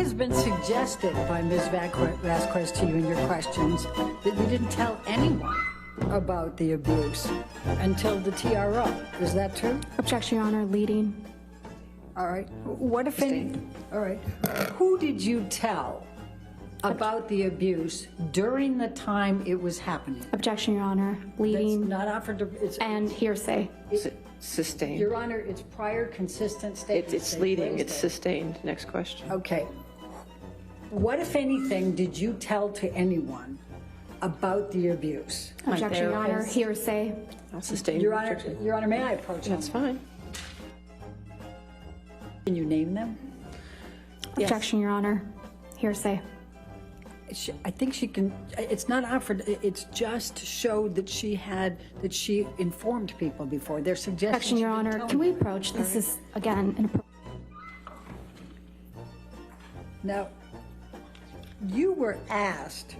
has been suggested by Ms. Vasquez to you in your questions that you didn't tell anyone about the abuse until the TRO. Is that true? Objection, Your Honor. Leading. All right. What if any? All right. Who did you tell about the abuse during the time it was happening? Objection, Your Honor. Leading. That's not offered to. It's, and hearsay. Sustained. Your Honor, it's prior consistent statements. It's leading. It's sustained. Next question. Okay. What, if anything, did you tell to anyone about the abuse? Objection, Your Honor. Hearsay. I'll sustain. Your Honor, may I approach them? That's fine. Can you name them? Yes. Objection, Your Honor. Hearsay. I think she can. It's not offered. It's just to show that she informed people before. They're suggesting. Objection, Your Honor. Can we approach? This is again inappropriate. Now, you were asked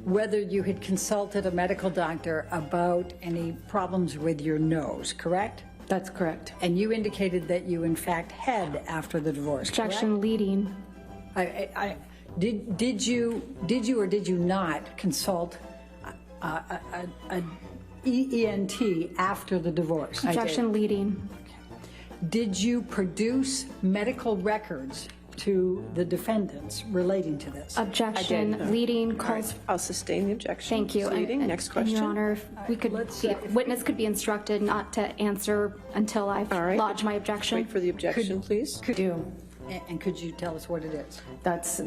whether you had consulted a medical doctor about any problems with your nose, correct? That's correct. And you indicated that you, in fact, had after the divorce. Objection, correct? leading. Did you or did you not consult an ENT after the divorce? Objection, leading. Did you produce medical records to the defendants relating to this? Objection, leading. Calls. I'll sustain the objection. Thank you. It's leading. Next question. Your Honor, if we could, witness could be instructed not to answer until I've lodged my objection. Wait for the objection, please. And could you tell us what it is? That's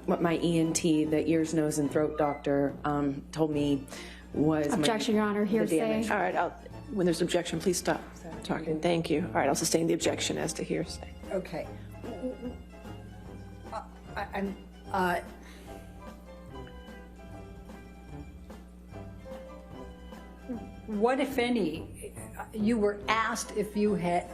what my ENT, the ears, nose, and throat doctor, told me was. Objection, Your Honor. Hearsay. All right. When there's objection, please stop talking. Thank you. All right. I'll sustain the objection as to hearsay. Okay. What, if any, you were asked if you had,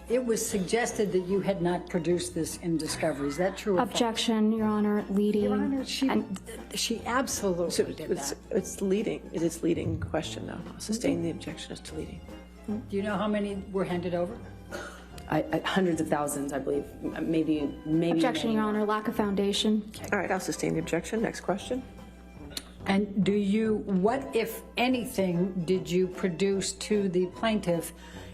it was suggested that you had not produced this in discovery. Is that true? Objection, Your Honor. Leading. Your Honor, she absolutely did that. It's leading. It is leading question, though. I'll sustain the objection as to leading. Do you know how many were handed over? Hundreds of thousands, I believe. Maybe. Objection, Your Honor. Lack of foundation. All right. I'll sustain the objection. Next question. And what, if anything, did you produce to the plaintiff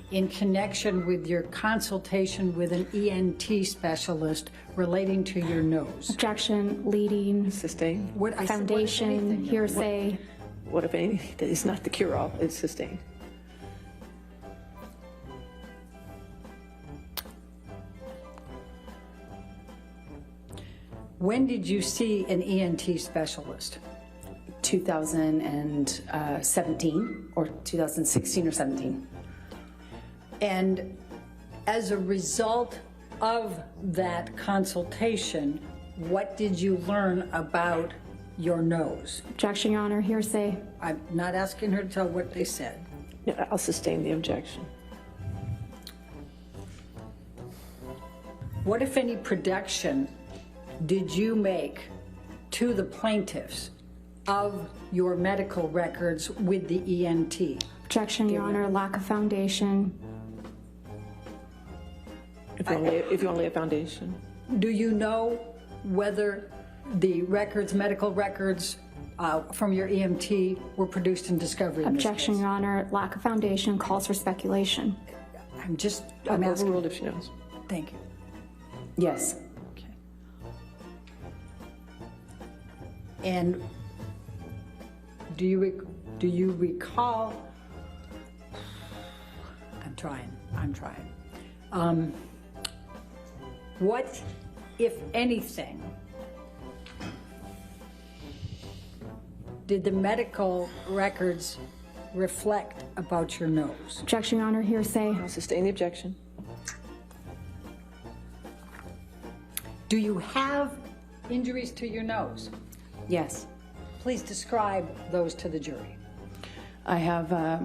in connection with your consultation with an ENT specialist relating to your nose? Objection, leading. Sustain. Foundation, hearsay. What, if anything, that is not the cure-all? It's sustained. When did you see an ENT specialist? 2017 or 2016 or 17. And as a result of that consultation, what did you learn about your nose? Objection, Your Honor. Hearsay. I'm not asking her to tell what they said. Yeah, I'll sustain the objection. What, if any, production did you make to the plaintiffs of your medical records with the ENT? Objection, Your Honor. Lack of foundation. If you only have foundation. Do you know whether the medical records from your EMT were produced in discovery? Objection, Your Honor. Lack of foundation calls for speculation. I'm asking. Overruled if she knows. Thank you. Yes. Okay. And do you recall? I'm trying. What, if anything, did the medical records reflect about your nose? Objection, Your Honor. Hearsay. I'll sustain the objection. Do you have injuries to your nose? Yes. Please describe those to the jury. I have a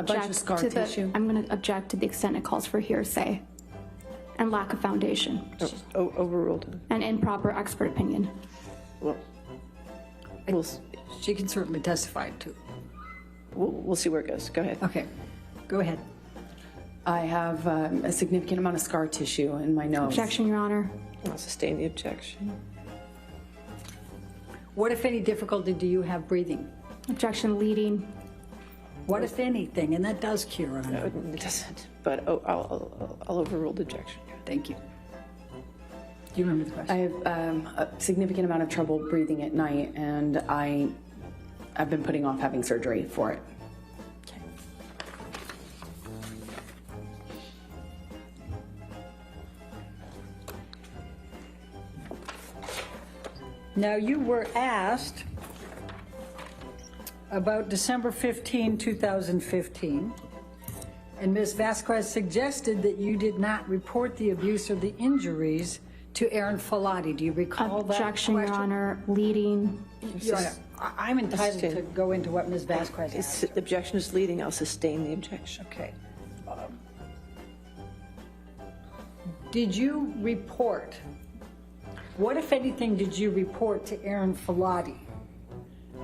bunch of scar tissue. I'm going to object to the extent it calls for hearsay and lack of foundation. Overruled. An improper expert opinion. Well, she can certainly testify too. we'll see where it goes. Go ahead. Okay, go ahead. I have a significant amount of scar tissue in my nose. Objection, Your Honor. I'll sustain the objection. What, if any, difficulty do you have breathing? Objection, leading. What, if anything? And that does cure on No, it. it doesn't, but I'll overrule the objection. Thank you. Do you remember the question? I have a significant amount of trouble breathing at night, and I've been putting off having surgery for it. Okay. Now, you were asked about December 15, 2015, and Ms. Vasquez suggested that you did not report the abuse or the injuries to Aaron Filati. Do you recall that Objection, Your question? Honor, leading. Your Honor, I'm entitled to go into what Ms. Vasquez asked. The objection is leading. I'll sustain the objection. Okay. Did you report, what, if anything, did you report to Aaron Filati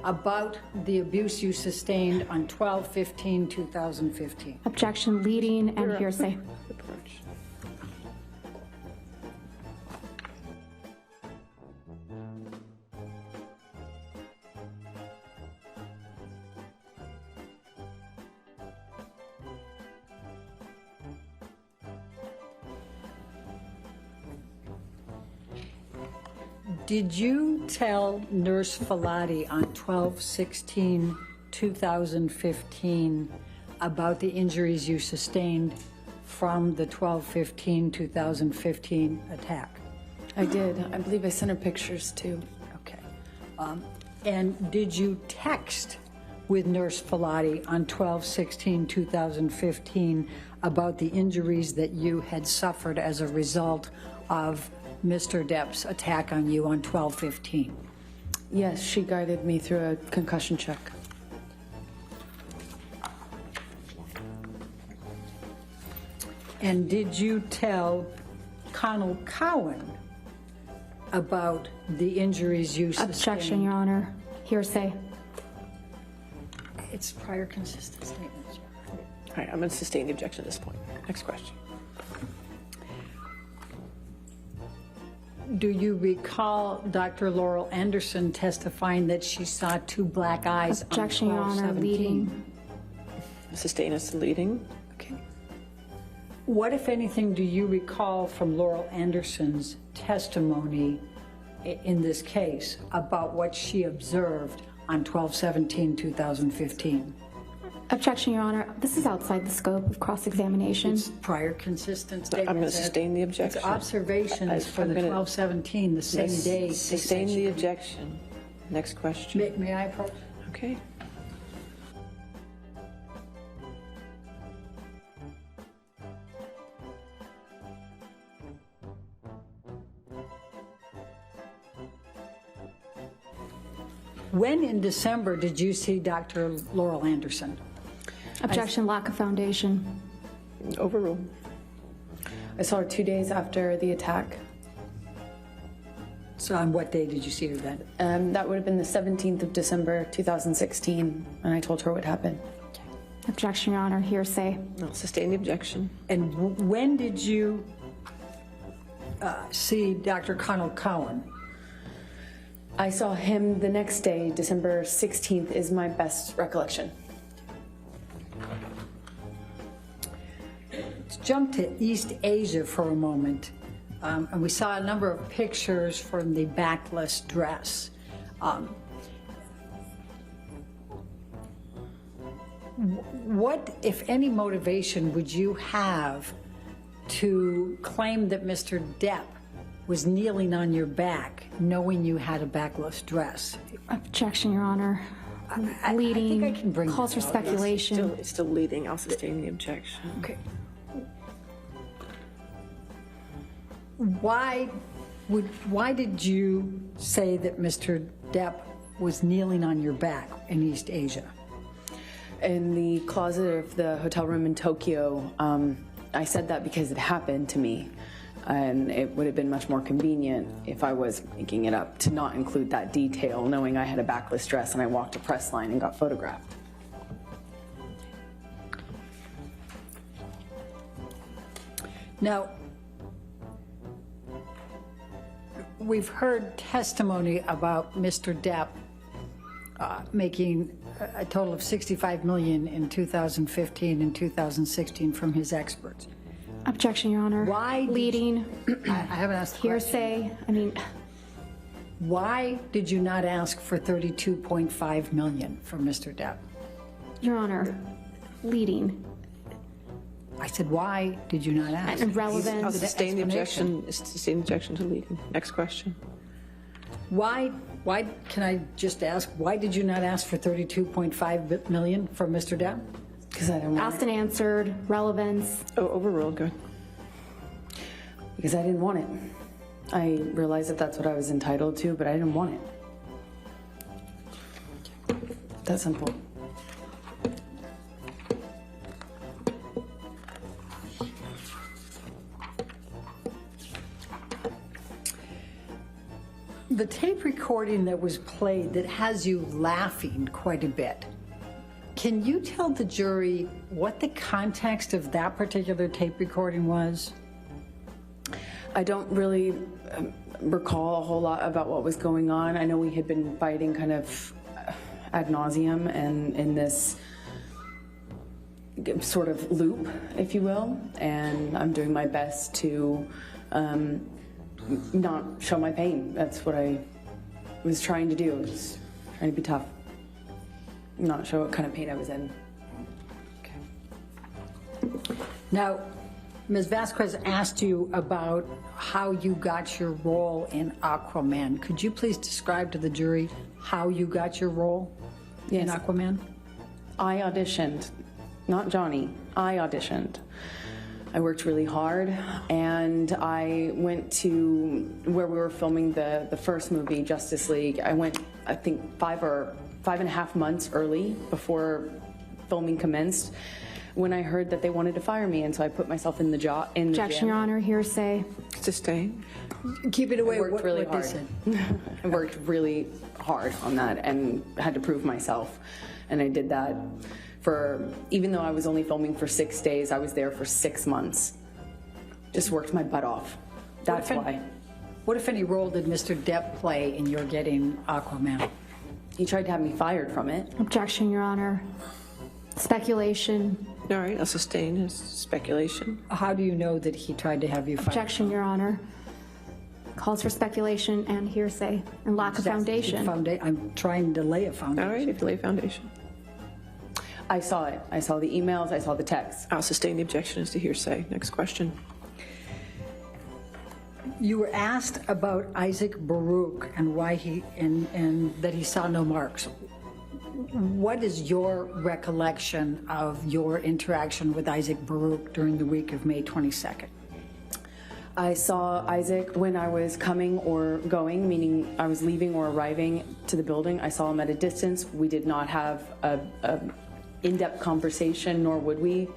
about the abuse you sustained on 12/15/2015? Objection, leading and hearsay. Approach. Did you tell Nurse Filati on 12/16/2015 about the injuries you sustained from the 12/15/2015 attack? I did. I believe I sent her pictures too. Okay. And did you text with Nurse Filati on 12/16/2015 about the injuries that you had suffered as a result of Mr. Depp's attack on you on 12/15? Yes, she guided me through a concussion check. And did you tell Connell Cowan about the injuries you sustained? Objection, Your Honor, hearsay. It's prior consistent statements. All right, I'm going to sustain the objection at this point. Next question. Do you recall Dr. Laurel Anderson testifying that she saw two black eyes Objection, on Your Honor, 12/17? leading. Sustain as the leading. Okay. What, if anything, do you recall from Laurel Anderson's testimony in this case about what she observed on 12/17/2015? Objection, Your Honor. This is outside the scope of cross-examination. It's prior consistent statements. I'm going to sustain the objection. It's observations for the I'm gonna 12/17, the same day. they said Sustain she the could- objection. Next question. May I approach? Okay. When in December did you see Dr. Laurel Anderson? Objection, lack of foundation. Overrule. I saw her 2 days after the attack. So on what day did you see her then? That would have been the 17th of December, 2016, and I told her what happened. Objection, Your Honor, hearsay. I'll sustain the objection. And when did you see Dr. Connell Cowan? I saw him the next day, December 16th is my best recollection. Let's jump to East Asia for a moment. And we saw a number of pictures from the backless dress. What, if any, motivation would you have to claim that Mr. Depp was kneeling on your back, knowing you had a backless dress? Objection, Your Honor. I Leading. think I can bring calls for that out. speculation. It's still leading. I'll sustain the objection. Okay. Why did you say that Mr. Depp was kneeling on your back in East Asia? In the closet of the hotel room in Tokyo, I said that because it happened to me, and it would have been much more convenient if I was making it up to not include that detail, knowing I had a backless dress and I walked a press line and got photographed. Now, we've heard testimony about Mr. Depp making a total of $65 million in 2015 and 2016 from his experts. Objection, Your Honor. Why did Leading, I haven't asked the question. hearsay, I mean, Why did you not ask for $32.5 million from Mr. Depp? Your Honor, leading, I said, why did you not ask? and I'll relevant. sustain the explanation. objection, sustain the objection to leading. Next question. Why, can I just ask, why did you not ask for $32.5 million from Mr. Depp? Because I didn't want Asked it. and answered, relevance. Oh, overruled, good. Because I didn't want it. I realized that that's what I was entitled to, but I didn't want it. That simple. The tape recording that was played that has you laughing quite a bit, can you tell the jury what the context of that particular tape recording was? I don't really recall a whole lot about what was going on. I know we had been fighting kind of ad nauseum and in this sort of loop, if you will, and I'm doing my best to not show my pain. That's what I was trying to do. I was trying to be tough, not show what kind of pain I was in. Now, Ms. Vasquez asked you about how you got your role in Aquaman. Could you please describe to the jury how you got your role in Yes. Aquaman? I auditioned, not Johnny. I auditioned. I worked really hard, and I went to where we were filming the first movie, Justice League. I went, I think, 5.5 months early before filming commenced, when I heard that they wanted to fire me, and so I put myself in the job. Objection, Your Honor, hearsay. Sustain. Keep it away. I worked really they hard. said. I worked really hard on that and had to prove myself. And I did that for, even though I was only filming for 6 days, I was there for 6 months. Just worked my butt off. That's What if why. What, if any, role did Mr. Depp play in your getting Aquaman? He tried to have me fired from it. Objection, Your Honor. Speculation. All right, I'll sustain his speculation. How do you know that he tried to have you fired? Objection, Your Honor. Calls for speculation and hearsay and lack of foundation. I'm trying to lay a foundation. All right, if you lay foundation. I saw it. I saw the emails. I saw the texts. I'll sustain the objection as to hearsay. Next question. You were asked about Isaac Baruch and why he and that he saw no marks. What is your recollection of your interaction with Isaac Baruch during the week of May 22nd? I saw Isaac when I was coming or going, meaning I was leaving or arriving to the building. I saw him at a distance. We did not have a in-depth conversation, nor would we.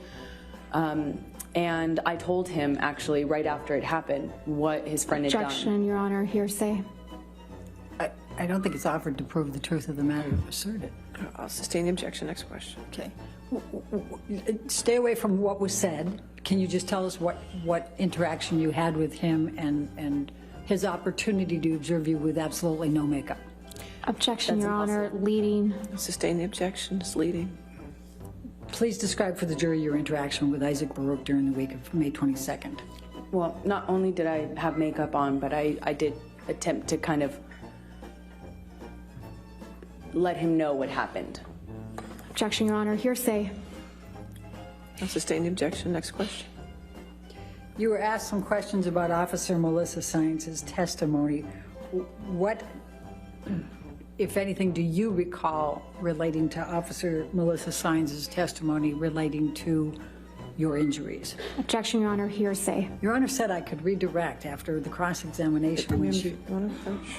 And I told him, actually, right after it happened, what his friend had done. Objection, Your Honor, hearsay. I don't think it's offered to prove the truth of the matter asserted. I'll sustain the objection. Next question. Okay. Stay away from what was said. Can you just tell us what interaction you had with him and his opportunity to observe you with absolutely no makeup? Objection, That's Your Honor, leading. I'll sustain the objection. It's leading. Please describe for the jury your interaction with Isaac Baruch during the week of May 22nd. Well, not only did I have makeup on, but I did attempt to kind of let him know what happened. Objection, Your Honor, hearsay. I'll sustain the objection. Next question. You were asked some questions about Officer Melissa Saenz' testimony. What, if anything, do you recall relating to Officer Melissa Saenz' testimony relating to your injuries? Objection, Your Honor, hearsay. Your Honor said I could redirect after the cross-examination when she... You want to approach?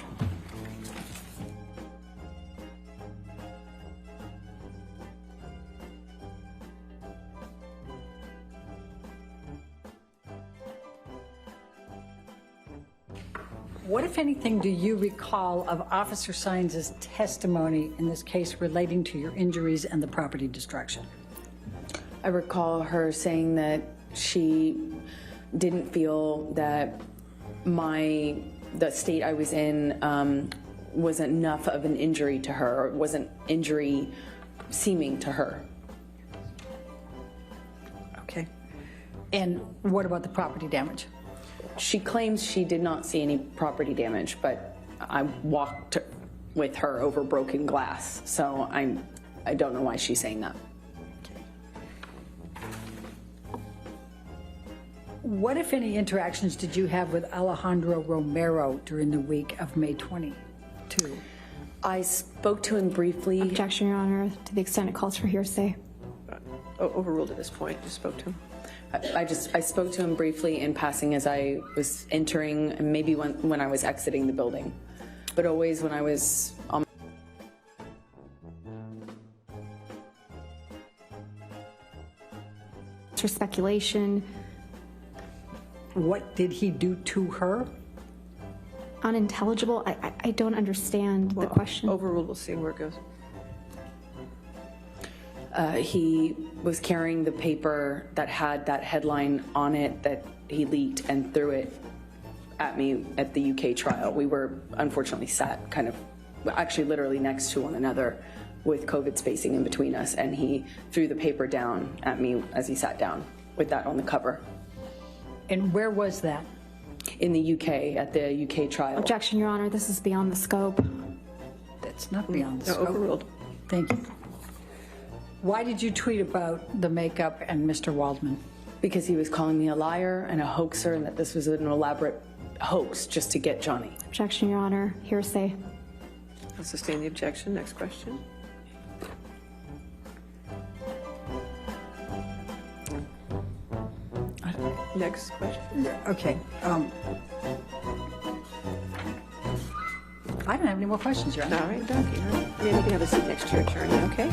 What, if anything, do you recall of Officer Saenz' testimony in this case relating to your injuries and the property destruction? I recall her saying that she didn't feel that the state I was in was enough of an injury to her, or wasn't injury seeming to her. Okay. And what about the property damage? She claims she did not see any property damage, but I walked with her over broken glass, so I don't know why she's saying that. What, if any, interactions did you have with Alejandro Romero during the week of May 22? I spoke to him briefly. Objection, Your Honor, to the extent it calls for hearsay. Overruled at this point. Just spoke to him. I spoke to him briefly in passing as I was entering, and maybe when I was exiting the building, but always when I was on. For speculation. What did he do to her? Unintelligible. I don't understand the question. Overruled. We'll see where it goes. He was carrying the paper that had that headline on it that he leaked and threw it at me at the UK trial. We were unfortunately sat kind of, actually literally next to one another with COVID spacing in between us, and he threw the paper down at me as he sat down with that on the cover. And where was that? In the UK, at the UK trial. Objection, Your Honor, this is beyond the scope. That's not beyond the scope. Overruled. Thank you. Why did you tweet about the makeup and Mr. Waldman? Because he was calling me a liar and a hoaxer, and that this was an elaborate hoax just to get Johnny. Objection, Your Honor, hearsay. I'll sustain the objection. Next question. Next question. Okay. I don't have any more questions, Your Honor. All right, Donkey. Maybe you can have a seat next to your attorney, okay?